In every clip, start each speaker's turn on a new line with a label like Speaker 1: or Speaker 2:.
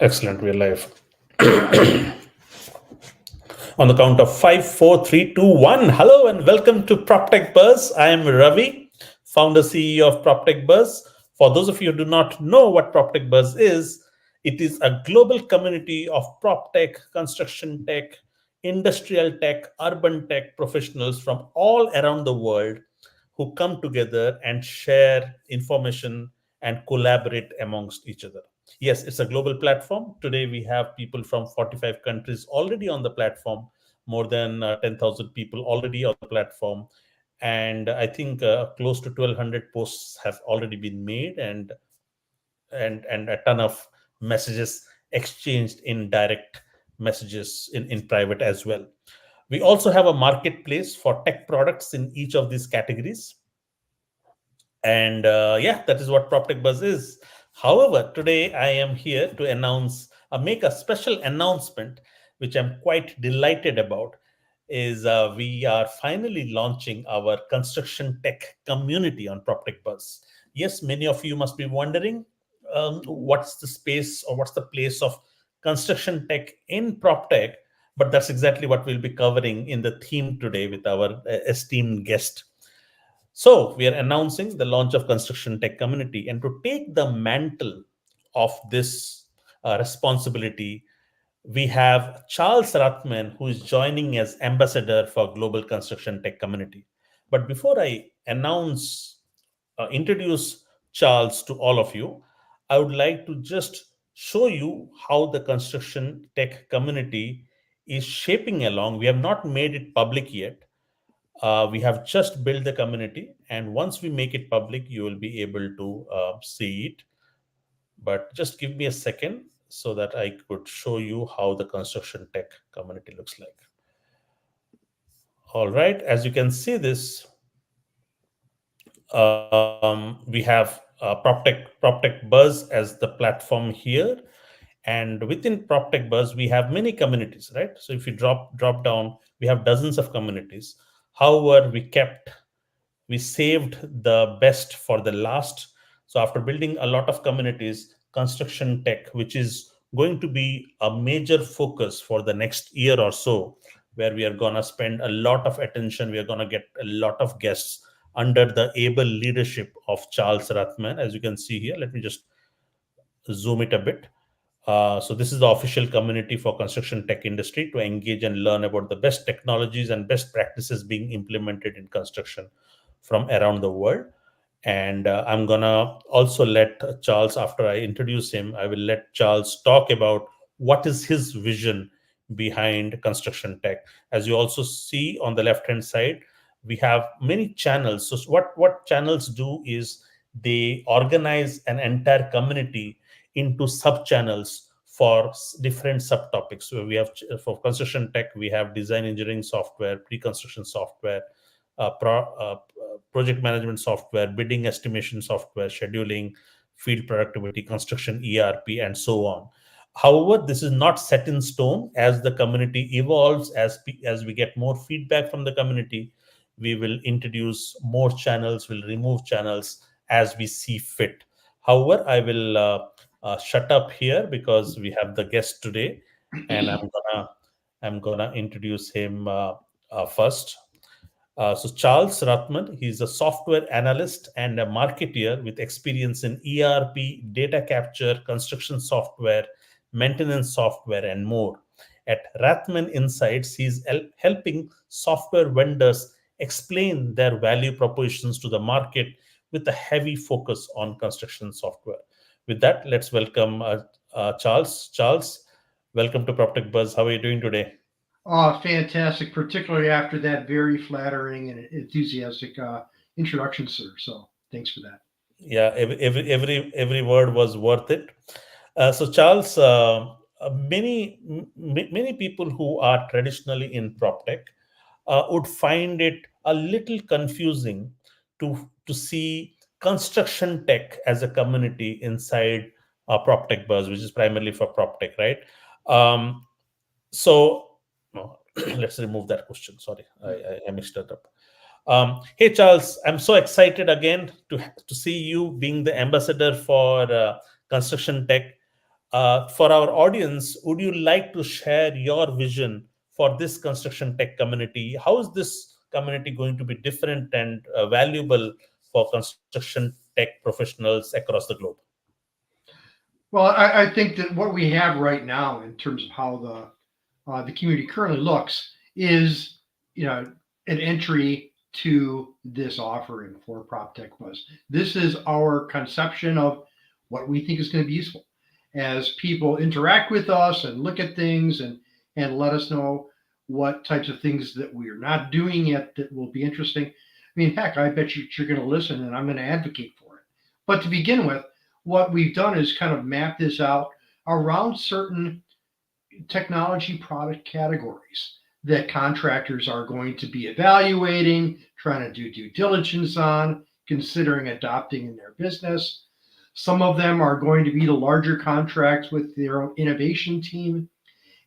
Speaker 1: Excellent. We're live. On the count of 5, 4, 3, 2, 1. Hello and welcome to PropTech Buzz. I am Ravi, founder CEO of PropTech Buzz. For those of you who do not know what PropTech Buzz is, it is a global community of PropTech, construction tech, industrial tech, urban tech professionals from all around the world who come together and share information and collaborate amongst each other. Yes, it's a global platform. Today, we have people from 45 countries already on the platform, more than 10,000 people already on the platform. And I think close to 1,200 posts have already been made, and a ton of messages exchanged in direct messages in private as well. We also have a marketplace for tech products in each of these categories. And yeah, that is what PropTech Buzz is. However, today I am here to make a special announcement, which I'm quite delighted about. Is we are finally launching our construction tech community on PropTech Buzz. Yes, many of you must be wondering what's the space or what's the place of construction tech in PropTech, but that's exactly what we'll be covering in the theme today with our esteemed guest. So we are announcing the launch of Construction Tech Community, and to take the mantle of this responsibility, we have Charles Rathman, who is joining as ambassador for Global Construction Tech Community. But before I introduce Charles to all of you, I would like to just show you how the construction tech community is shaping along. We have not made it public yet. We have just built the community, and once we make it public, you will be able to see it. But just give me a second so that I could show you how the construction tech community looks like. All right, as you can see this, we have PropTech Buzz as the platform here. And within PropTech Buzz, we have many communities, right? So if you drop down, we have dozens of communities. However, we saved the best for the last. So after building a lot of communities, construction tech, which is going to be a major focus for the next year or so, where we are going to spend a lot of attention, we are going to get a lot of guests under the able leadership of Charles Rathman. As you can see here, let me just zoom it a bit. So this is the official community for construction tech industry to engage and learn about the best technologies and best practices being implemented in construction from around the world. And I'm gonna also let Charles, after I introduce him, I will let Charles talk about what is his vision behind construction tech. As you also see on the left hand side, we have many channels. So what channels do is they organize an entire community into sub channels for different subtopics. So we have for construction tech, we have design engineering software, pre-construction software, project management software, bidding estimation software, scheduling, field productivity, construction ERP, and so on. However, this is not set in stone. As the community evolves, as we get more feedback from the community, we will introduce more channels, will remove channels as we see fit. However, I will shut up here because we have the guest today, and I'm gonna introduce him first. So Charles Rathman, he's a software analyst and a marketeer with experience in ERP, data capture, construction software, maintenance software, and more. At Rathman Insights, he's helping software vendors explain their value propositions to the market with a heavy focus on construction software. With that, let's welcome Charles. Charles, welcome to PropTech Buzz. How are you doing today?
Speaker 2: Oh, fantastic, particularly after that very flattering and enthusiastic introduction, sir. So thanks for that.
Speaker 1: Yeah, every word was worth it. So Charles, many people who are traditionally in prop tech would find it a little confusing to see construction tech as a community inside prop tech buzz, which is primarily for prop tech, right? um, so no, let's remove that question. Sorry, I mixed it up. Hey Charles, I'm so excited again to see you being the ambassador for construction tech. For our audience, would you like to share your vision for this construction tech community? How is this community going to be different and valuable for construction tech professionals across the globe?
Speaker 2: Well, I think that what we have right now in terms of how the community currently looks is, you know, an entry to this offering for PropTech Buzz. This is our conception of what we think is going to be useful. As people interact with us and look at things and let us know what types of things that we're not doing yet that will be interesting. I mean, heck, I bet you're going to listen and I'm going to advocate for it. But to begin with, what we've done is kind of map this out around certain technology product categories that contractors are going to be evaluating, trying to do due diligence on, considering adopting in their business. Some of them are going to be the larger contracts with their own innovation team,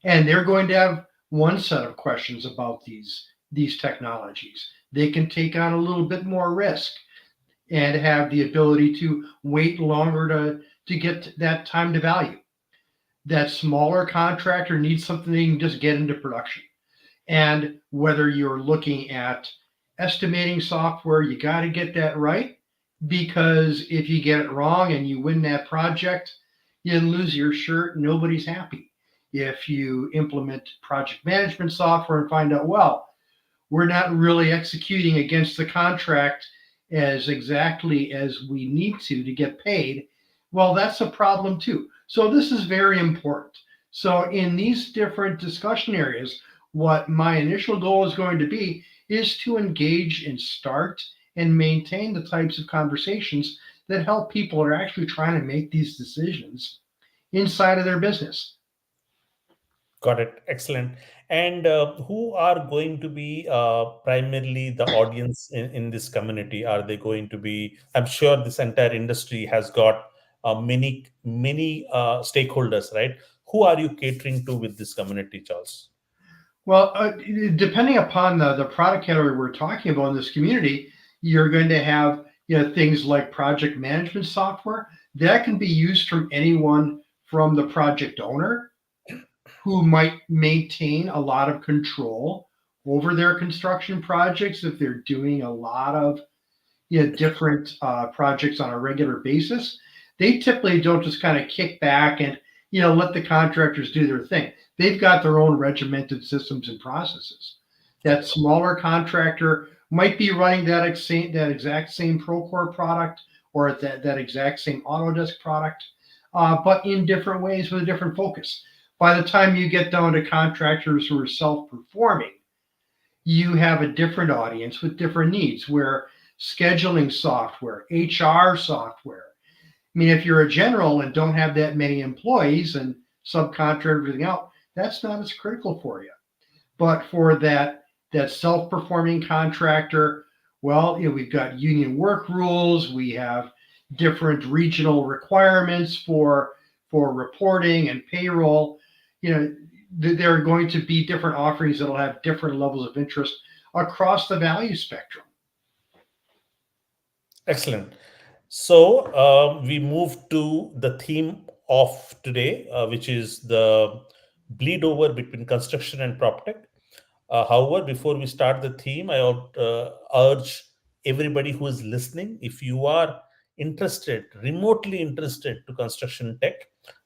Speaker 2: and they're going to have one set of questions about these technologies. They can take on a little bit more risk and have the ability to wait longer to get that time to value. That smaller contractor needs something they can just get into production. And whether you're looking at estimating software, you got to get that right, because if you get it wrong and you win that project, you lose your shirt, nobody's happy. If you implement project management software and find out, well, we're not really executing against the contract as exactly as we need to get paid, well, that's a problem too. So this is very important. So in these different discussion areas, what my initial goal is going to be is to engage and start and maintain the types of conversations that help people who are actually trying to make these decisions inside of their business.
Speaker 1: Got it. Excellent. And who are going to be primarily the audience in this community? Are they going to be? I'm sure this entire industry has got many stakeholders, right? Who are you catering to with this community, Charles?
Speaker 2: Well, depending upon the product category we're talking about in this community, you're going to have, things like project management software that can be used from anyone from the project owner who might maintain a lot of control over their construction projects if they're doing a lot of different projects on a regular basis. They typically don't just kind of kick back and let the contractors do their thing. They've got their own regimented systems and processes. That smaller contractor might be running that exact same Procore product or that exact same Autodesk product, but in different ways with a different focus. By the time you get down to contractors who are self-performing, you have a different audience with different needs, where scheduling software, HR software. I mean, if you're a general and don't have that many employees and subcontract everything out, that's not as critical for you. But for that self-performing contractor, well, we've got union work rules, we have different regional requirements for reporting and payroll. There are going to be different offerings that'll have different levels of interest across the value spectrum.
Speaker 1: Excellent. So we move to the theme of today, which is the bleed over between construction and PropTech. However, before we start the theme, I would urge everybody who is listening, if you are interested, remotely interested to construction tech,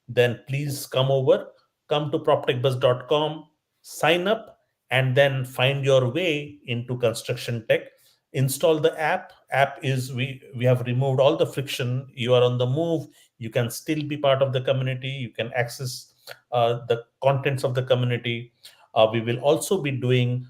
Speaker 1: then please come to proptechbuzz.com, sign up, and then find your way into construction tech. Install the app. App is we have removed all the friction. You are on the move. You can still be part of the community. You can access the contents of the community. We will also be doing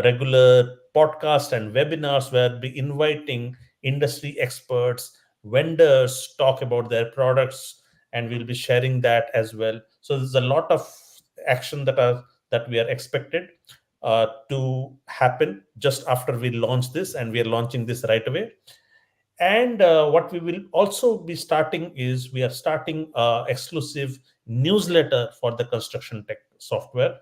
Speaker 1: regular podcast and webinars where we'll be inviting industry experts, vendors, talk about their products, and we'll be sharing that as well. So there's a lot of action that we are expected to happen just after we launch this, and we are launching this right away. And what we will also be starting is we are starting exclusive newsletter for the construction tech software.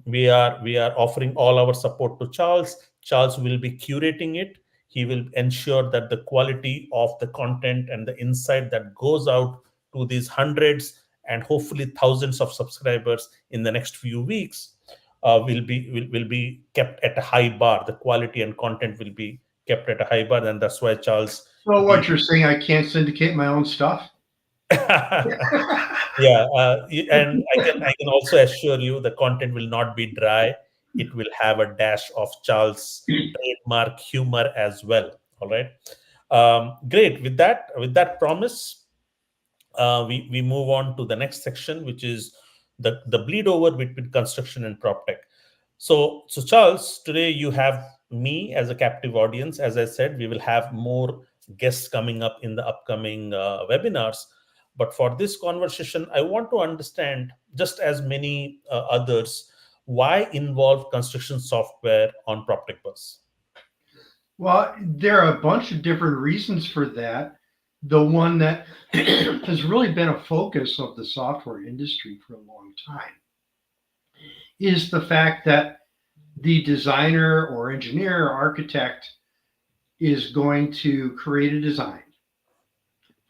Speaker 1: We are offering all our support to Charles. Charles will be curating it. He will ensure that the quality of the content and the insight that goes out to these hundreds and hopefully thousands of subscribers in the next few weeks, will be kept at a high bar. The quality and content will be kept at a high bar, and that's why, Charles,
Speaker 2: So
Speaker 1: the
Speaker 2: what you're saying, I can't syndicate my own stuff?
Speaker 1: yeah, and I can also assure you the content will not be dry. It will have a dash of Charles' trademark humor as well. All right, great. With that promise, we move on to the next section, which is the bleed over between construction and prop tech. So Charles, today you have me as a captive audience. As I said, we will have more guests coming up in the upcoming webinars. But for this conversation, I want to understand, just as many others, why involve construction software on PropTech Bus?
Speaker 2: Well, there are a bunch of different reasons for that. The one that has really been a focus of the software industry for a long time is the fact that the designer or engineer or architect is going to create a design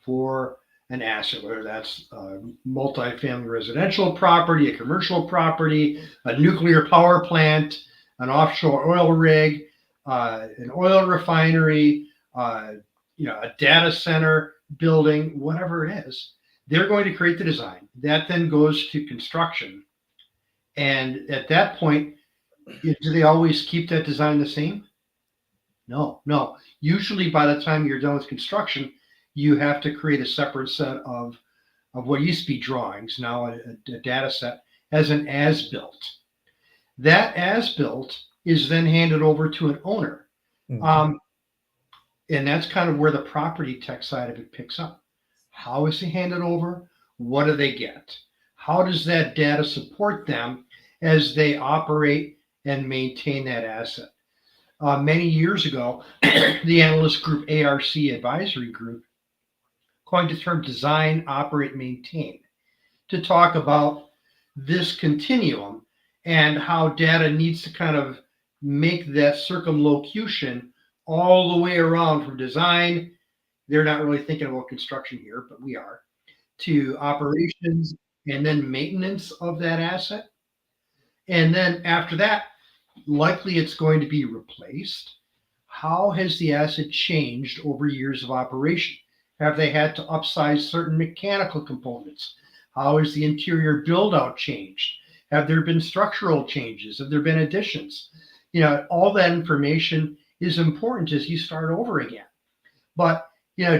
Speaker 2: for an asset, whether that's a multifamily residential property, a commercial property, a nuclear power plant, an offshore oil rig, an oil refinery, a data center building, whatever it is. They're going to create the design. That then goes to construction. And at that point, do they always keep that design the same? No, no. Usually by the time you're done with construction, you have to create a separate set of what used to be drawings, now a data set, as an as-built. That as-built is then handed over to an owner.
Speaker 1: Mhm.
Speaker 2: And that's kind of where the property tech side of it picks up. How is it handed over? What do they get? How does that data support them as they operate and maintain that asset? Many years ago, the analyst group ARC Advisory Group coined the term design, operate, maintain to talk about this continuum and how data needs to kind of make that circumlocution all the way around from design. They're not really thinking about construction here, but we are, to operations and then maintenance of that asset. And then after that, likely it's going to be replaced. How has the asset changed over years of operation? Have they had to upsize certain mechanical components? How has the interior build out changed? Have there been structural changes? Have there been additions? All that information is important as you start over again. But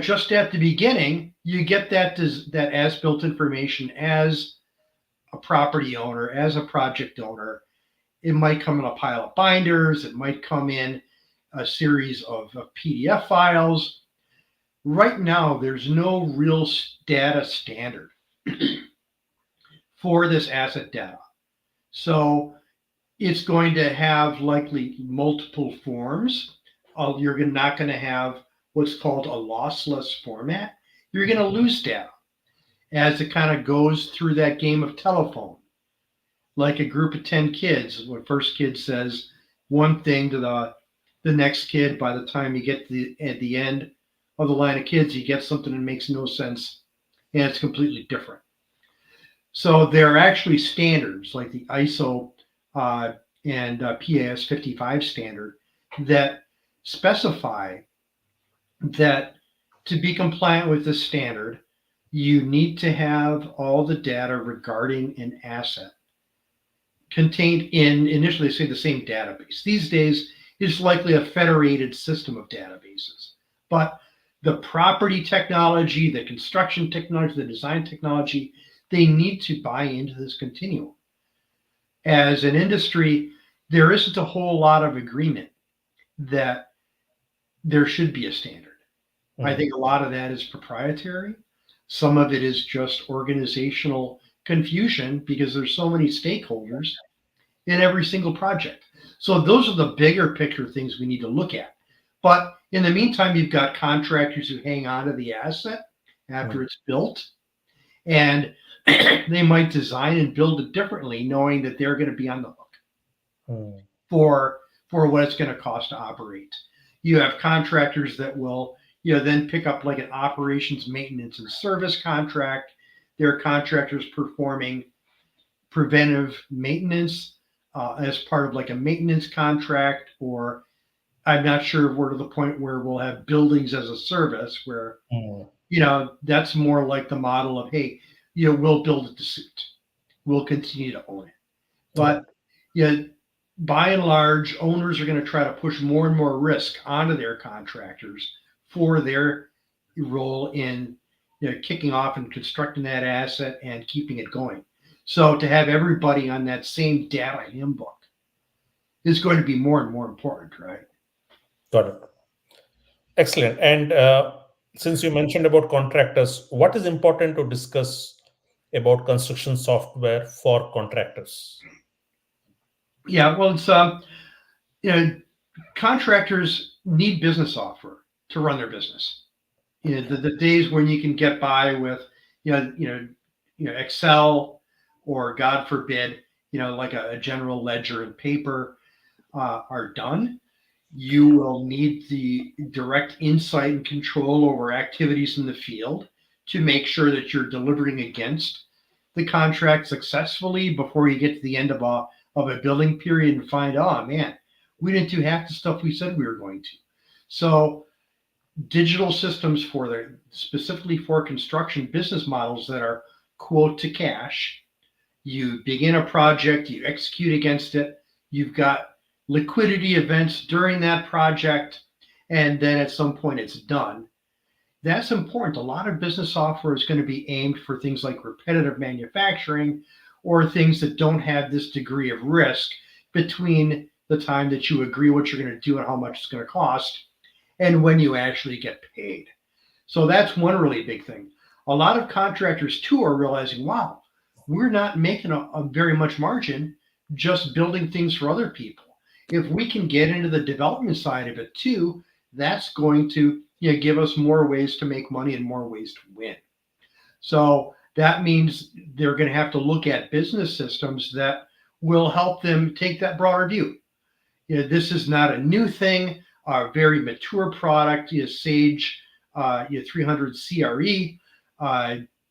Speaker 2: just at the beginning, you get that as-built information as a property owner, as a project owner. It might come in a pile of binders. It might come in a series of PDF files. Right now, there's no real data standard for this asset data. So it's going to have likely multiple forms. You're not going to have what's called a lossless format. You're going to lose data as it kind of goes through that game of telephone. Like a group of 10 kids, the first kid says one thing to the next kid. By the time you get at the end of the line of kids, you get something that makes no sense and it's completely different. So there are actually standards like the ISO and PAS 55 standard that specify that to be compliant with this standard, you need to have all the data regarding an asset contained in, initially they say, the same database. These days, it's likely a federated system of databases. But the property technology, the construction technology, the design technology, they need to buy into this continuum. As an industry, there isn't a whole lot of agreement that there should be a standard. I think a lot of that is proprietary. Some of it is just organizational confusion because there's so many stakeholders in every single project. So those are the bigger picture things we need to look at. But in the meantime, you've got contractors who hang on to the asset after it's built, and they might design and build it differently, knowing that they're going to be on the hook for what it's going to cost to operate. You have contractors that will then pick up like an operations, maintenance, and service contract. There are contractors performing preventive maintenance as part of like a maintenance contract, or I'm not sure if we're to the point where we'll have buildings as a service where,
Speaker 1: Mm.
Speaker 2: that's more like the model of, hey, we'll build it to suit. We'll continue to own it.
Speaker 1: Yeah.
Speaker 2: But yeah, by and large, owners are going to try to push more and more risk onto their contractors for their role in kicking off and constructing that asset and keeping it going. So to have everybody on that same data handbook is going to be more and more important, right?
Speaker 1: Got it. Excellent. And since you mentioned about contractors, what is important to discuss about construction software for contractors?
Speaker 2: Yeah, well, it's you know, contractors need business software to run their business. The days when you can get by with Excel, or God forbid, like a general ledger and paper, are done. You will need the direct insight and control over activities in the field to make sure that you're delivering against the contract successfully before you get to the end of a billing period and find, oh man, we didn't do half the stuff we said we were going to. So digital systems for specifically for construction business models that are quote to cash. You begin a project, you execute against it, you've got liquidity events during that project, and then at some point it's done. That's important. A lot of business software is going to be aimed for things like repetitive manufacturing, or things that don't have this degree of risk between the time that you agree what you're going to do and how much it's going to cost and when you actually get paid. So that's one really big thing. A lot of contractors too are realizing, wow, we're not making a very much margin just building things for other people. If we can get into the development side of it too, that's going to give us more ways to make money and more ways to win. So that means they're going to have to look at business systems that will help them take that broader view. This is not a new thing. A very mature product, Sage 300 CRE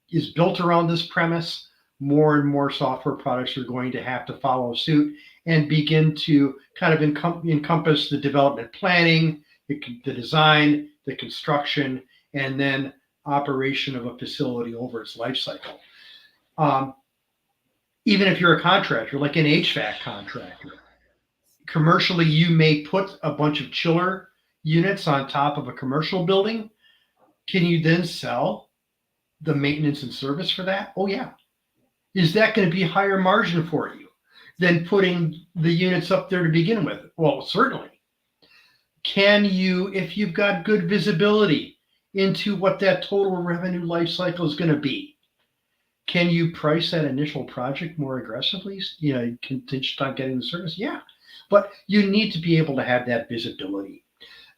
Speaker 2: is built around this premise. More and more software products are going to have to follow suit and begin to kind of encompass the development planning, the design, the construction, and then operation of a facility over its life cycle. Even if you're a contractor, like an HVAC contractor, commercially, you may put a bunch of chiller units on top of a commercial building. Can you then sell the maintenance and service for that? Oh, yeah. Is that going to be a higher margin for you than putting the units up there to begin with? Well, certainly. Can you, if you've got good visibility into what that total revenue life cycle is going to be, can you price that initial project more aggressively? Contingent on getting the service? Yeah. But you need to be able to have that visibility.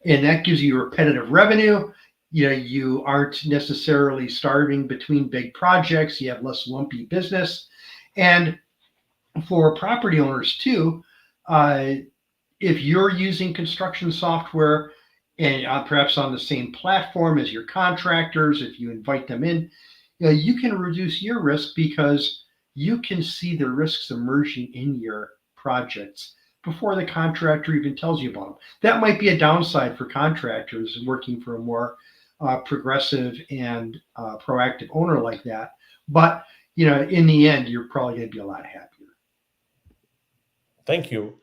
Speaker 2: And that gives you repetitive revenue. You aren't necessarily starving between big projects. You have less lumpy business. And for property owners too, if you're using construction software and perhaps on the same platform as your contractors, if you invite them in, you can reduce your risk because you can see the risks emerging in your projects before the contractor even tells you about them. That might be a downside for contractors working for a more progressive and proactive owner like that. But in the end, you're probably going to be a lot happier.
Speaker 1: Thank you.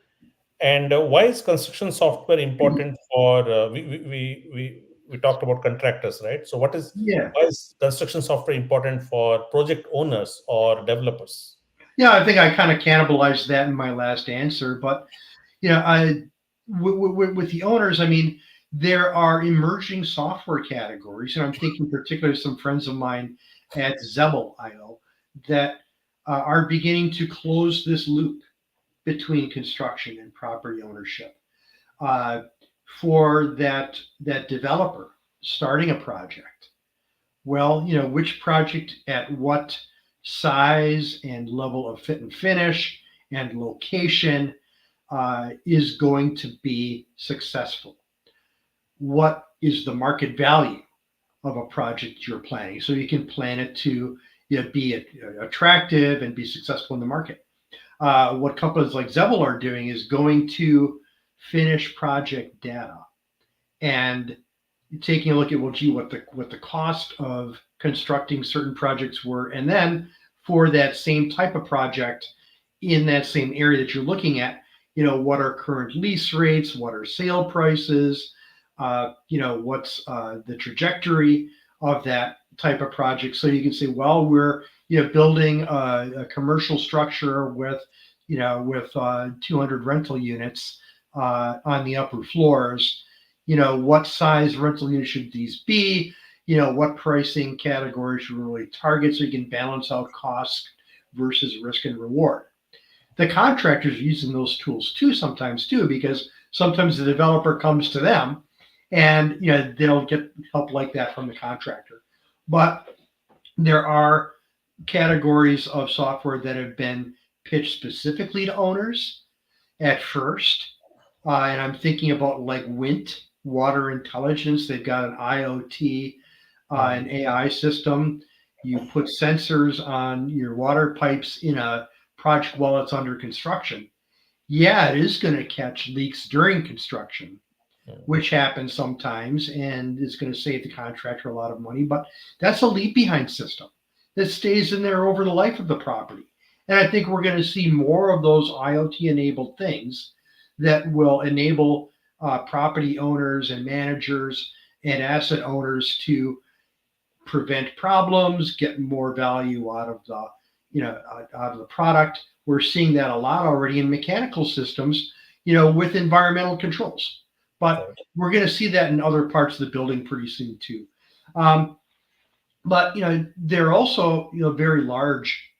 Speaker 1: And why is construction software important for? We talked about contractors, right? So why is construction software important for project owners or developers?
Speaker 2: Yeah, I think I kind of cannibalized that in my last answer, but with the owners, I mean, there are emerging software categories, and I'm thinking particularly some friends of mine at Zebel.io that are beginning to close this loop between construction and property ownership. For that developer starting a project, well, which project at what size and level of fit and finish and location is going to be successful? What is the market value of a project you're planning. So you can plan it to be attractive and be successful in the market. What companies like Zevel are doing is going to finished project data and taking a look at, well, gee, what the cost of constructing certain projects were, and then for that same type of project in that same area that you're looking at, what are current lease rates, what are sale prices, what's the trajectory of that type of project. So you can say, well, we're building a commercial structure with 200 rental units on the upper floors. What size rental units should these be? What pricing categories should we really target, so you can balance out cost versus risk and reward. The contractors are using those tools sometimes too, because sometimes the developer comes to them and they'll get help like that from the contractor. But there are categories of software that have been pitched specifically to owners at first. And I'm thinking about like WINT, Water Intelligence. They've got an IoT, an AI system. You put sensors on your water pipes in a project while it's under construction. Yeah, it is going to catch leaks during construction, which happens sometimes, and it's going to save the contractor a lot of money. But that's a leave behind system that stays in there over the life of the property. And I think we're going to see more of those IoT enabled things that will enable property owners and managers and asset owners to prevent problems, get more value out of the product. We're seeing that a lot already in mechanical systems, with environmental controls. But we're going to see that in other parts of the building pretty soon too. But there are also very large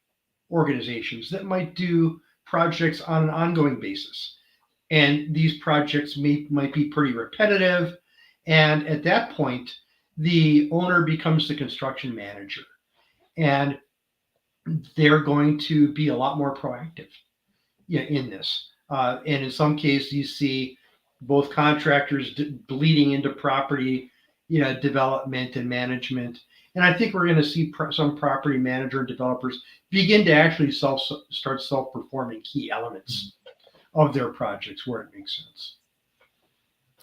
Speaker 2: organizations that might do projects on an ongoing basis, and these projects might be pretty repetitive. And at that point, the owner becomes the construction manager, and they're going to be a lot more proactive in this. And in some cases, you see both contractors bleeding into property, development and management. And I think we're going to see some property manager and developers begin to actually start self-performing key elements of their projects where it makes sense.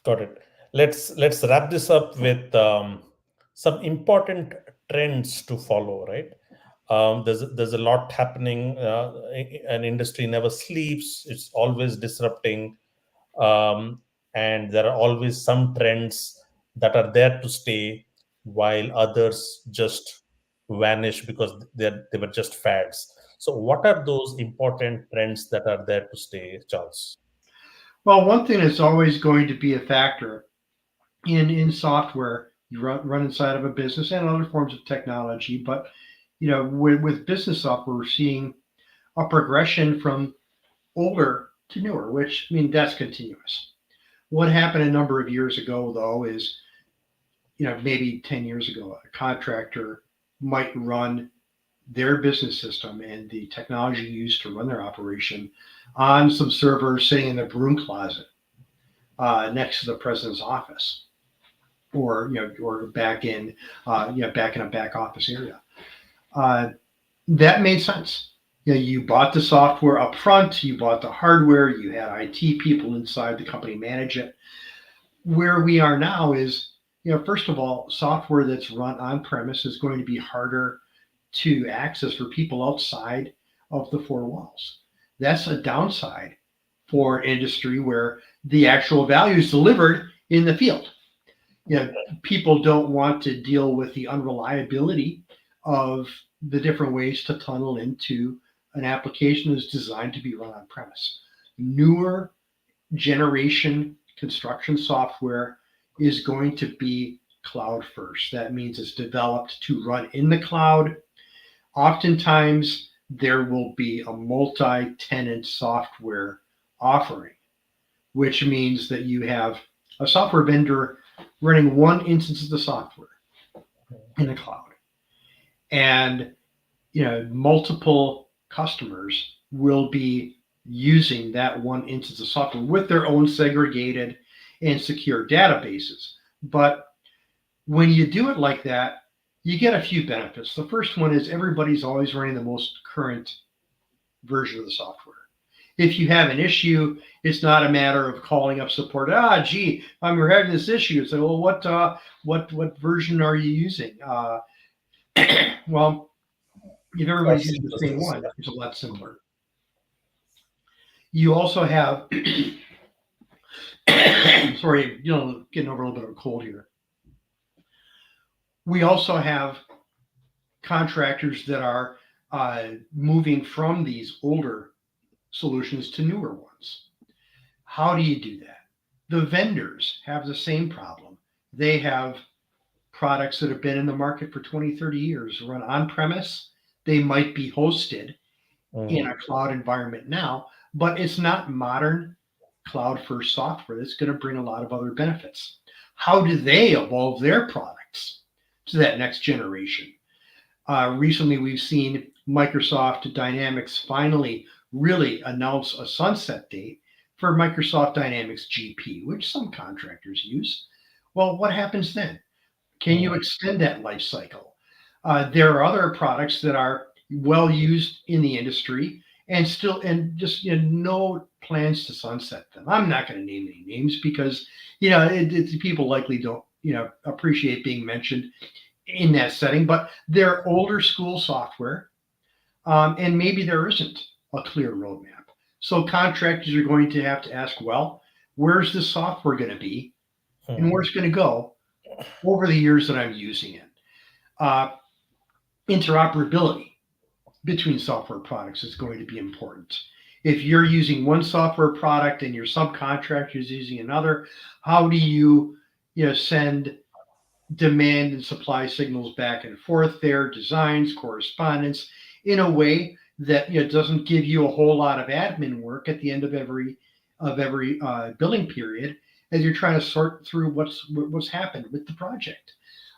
Speaker 1: Got it. Let's wrap this up with some important trends to follow, right? There's a lot happening. An industry never sleeps; it's always disrupting, and there are always some trends that are there to stay, while others just vanish because they were just fads. So, what are those important trends that are there to stay, Charles?
Speaker 2: Well, one thing that's always going to be a factor in software you run inside of a business and other forms of technology, but with business software, we're seeing a progression from older to newer, which that's continuous. What happened a number of years ago, though, is maybe 10 years ago, a contractor might run their business system and the technology used to run their operation on some servers sitting in the broom closet next to the president's office, or back in a back office area. That made sense. You bought the software up front, you bought the hardware, you had IT people inside the company manage it. Where we are now is, first of all, software that's run on premise is going to be harder to access for people outside of the four walls. That's a downside for industry where the actual value is delivered in the field. People don't want to deal with the unreliability of the different ways to tunnel into an application that's designed to be run on premise. Newer generation construction software is going to be cloud first. That means it's developed to run in the cloud. Oftentimes, there will be a multi-tenant software offering, which means that you have a software vendor running one instance of the software in the cloud. And multiple customers will be using that one instance of software with their own segregated and secure databases. But When you do it like that, you get a few benefits. The first one is everybody's always running the most current version of the software. If you have an issue, it's not a matter of calling up support. Gee, I'm having this issue. Say, well, what version are you using? Well, if everybody's using the same one, it's a lot simpler. You also have, sorry, getting over a little bit of a cold here. We also have contractors that are moving from these older solutions to newer ones. How do you do that? The vendors have the same problem. They have products that have been in the market for 20, 30 years, run on premise. They might be hosted in a cloud environment now, but it's not modern cloud first software that's going to bring a lot of other benefits. How do they evolve their products to that next generation? Recently, we've seen Microsoft Dynamics finally really announce a sunset date for Microsoft Dynamics GP, which some contractors use. Well, what happens then? Can you extend that life cycle? There are other products that are well used in the industry and still, and just no plans to sunset them. I'm not going to name any names because people likely don't appreciate being mentioned in that setting, but they're older school software, and maybe there isn't a clear roadmap. So contractors are going to have to ask, well, where's the software going to be, and where's it going to go over the years that I'm using it? Interoperability between software products is going to be important. If you're using one software product and your subcontractor is using another, how do you send demand and supply signals back and forth there, designs, correspondence, in a way that doesn't give you a whole lot of admin work at the end of every billing period as you're trying to sort through what's happened with the project.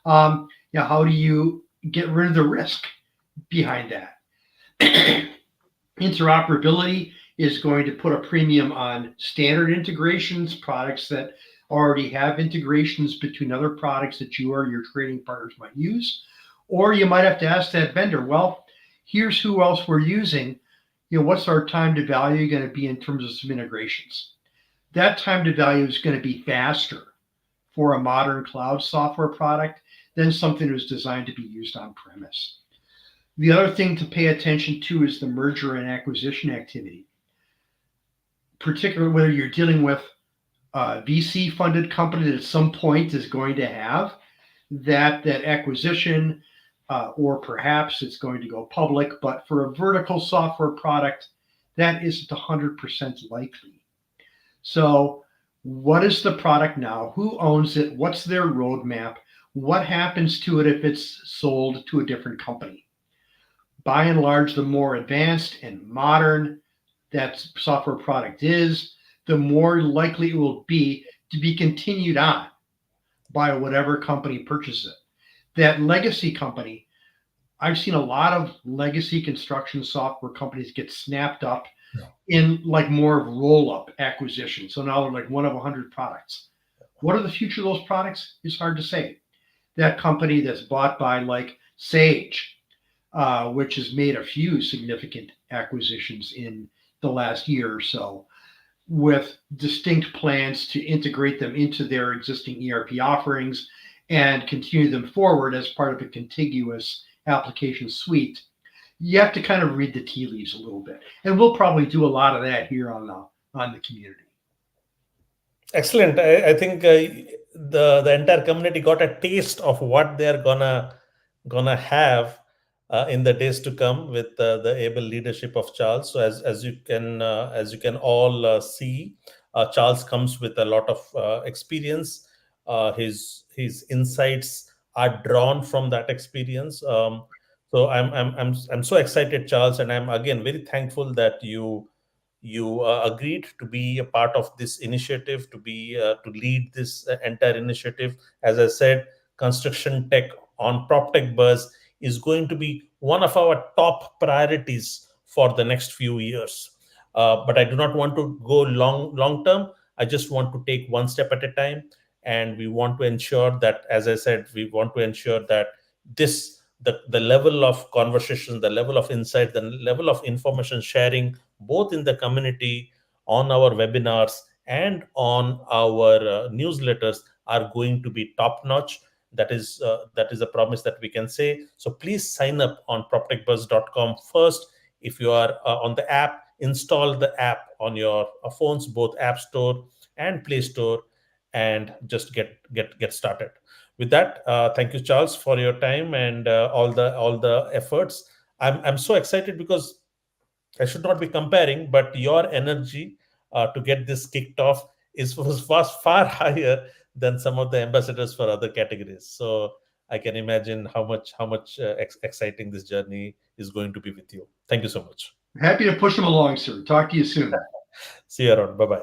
Speaker 2: How do you get rid of the risk behind that? Interoperability is going to put a premium on standard integrations, products that already have integrations between other products that you or your trading partners might use. Or you might have to ask that vendor, well, here's who else we're using. What's our time to value going to be in terms of some integrations? That time to value is going to be faster for a modern cloud software product than something that's designed to be used on premise. The other thing to pay attention to is the merger and acquisition activity, particularly whether you're dealing with a VC funded company that at some point is going to have that acquisition, or perhaps it's going to go public. But for a vertical software product, that isn't 100% likely. So what is the product now? Who owns it? What's their roadmap? What happens to it if it's sold to a different company? By and large, the more advanced and modern that software product is, the more likely it will be to be continued on by whatever company purchases it. That legacy company, I've seen a lot of legacy construction software companies get snapped up in like more roll-up acquisitions. So now they're like one of 100 products. What are the future of those products? It's hard to say. That company that's bought by like Sage, which has made a few significant acquisitions in the last year or so, with distinct plans to integrate them into their existing ERP offerings and continue them forward as part of a contiguous application suite. You have to kind of read the tea leaves a little bit, and we'll probably do a lot of that here on the community.
Speaker 1: Excellent. I think the entire community got a taste of what they're gonna have in the days to come with the able leadership of Charles. So as you can all see, Charles comes with a lot of experience. His insights are drawn from that experience. So I'm so excited, Charles, and I'm again very thankful that you agreed to be a part of this initiative, to lead this entire initiative. As I said, construction tech on PropTech Buzz is going to be one of our top priorities for the next few years. But I do not want to go long term. I just want to take one step at a time. and we want to ensure that, as I said, we want to ensure that the level of conversation, the level of insight, the level of information sharing, both in the community, on our webinars, and on our newsletters, are going to be top notch. That is a promise that we can say. So please sign up on proptechbuzz.com first. If you are on the app, install the app on your phones, both App Store and Play Store, and just get started. With that, thank you, Charles, for your time and all the efforts. I'm so excited because I should not be comparing, but your energy to get this kicked off was far higher than some of the ambassadors for other categories. So I can imagine how much exciting this journey is going to be with you. Thank you so much.
Speaker 2: Happy to push them along, sir. Talk to you soon.
Speaker 1: See you around. Bye bye.